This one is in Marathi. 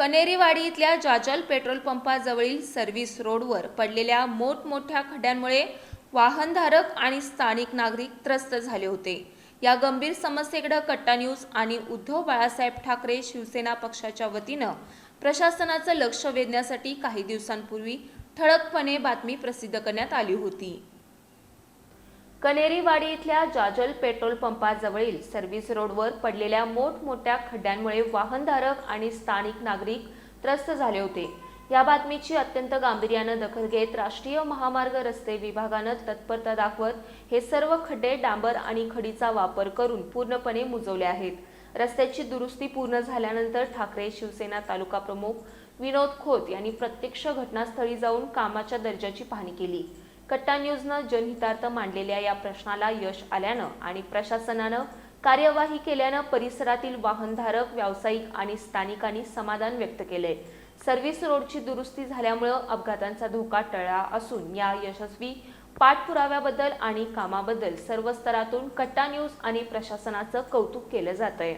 कनेरीवाडी इथल्या जाजल पेट्रोल पंपाजवळील सर्व्हिस रोडवर पडलेल्या मोठमोठ्या खड्ड्यांमुळे वाहनधारक आणि स्थानिक नागरिक त्रस्त झाले होते। या गंभीर समस्येकडे कट्टा न्यूज आणि उद्धव बाळासाहेब ठाकरे शिवसेना पक्षाच्या वतीनं प्रशासनाचं लक्ष वेधण्यासाठी काही दिवसांपूर्वी ठळकपणे बातमी प्रसिद्ध करण्यात आली होती। कनेरीवाडी इथल्या जाजल पेट्रोल पंपाजवळील सर्व्हिस रोडवर पडलेल्या मोठमोठ्या खड्ड्यांमुळे वाहनधारक आणि स्थानिक नागरिक त्रस्त झाले होते। या बातमीची अत्यंत गांभीर्याने दखल घेत राष्ट्रीय महामार्ग रस्ते विभागाने तत्परता दाखवत हे सर्व खड्डे डांबर आणि खडीचा वापर करून पूर्णपणे मुजवले आहेत। रस्त्याची दुरुस्ती पूर्ण झाल्यानंतर ठाकरे शिवसेना तालुका प्रमुख विनोद खोत यांनी प्रत्यक्ष घटनास्थळी जाऊन कामाच्या दर्जाची पाहणी केली। कट्टा न्यूजनं जनहितार्थ मांडलेल्या या प्रश्नाला यश आल्यानं आणि प्रशासनानं कार्यवाही केल्यानं परिसरातील वाहनधारक, व्यावसायिक आणि स्थानिकांनी समाधान व्यक्त केले। सर्व्हिस रोडची दुरुस्ती झाल्यामुळे अपघातांचा धोका टळला असून या यशस्वी पाठपुराव्याबद्दल आणि कामाबद्दल सर्व स्तरातून कट्टा न्यूज आणि प्रशासनाचं कौतुक केलं जातंय।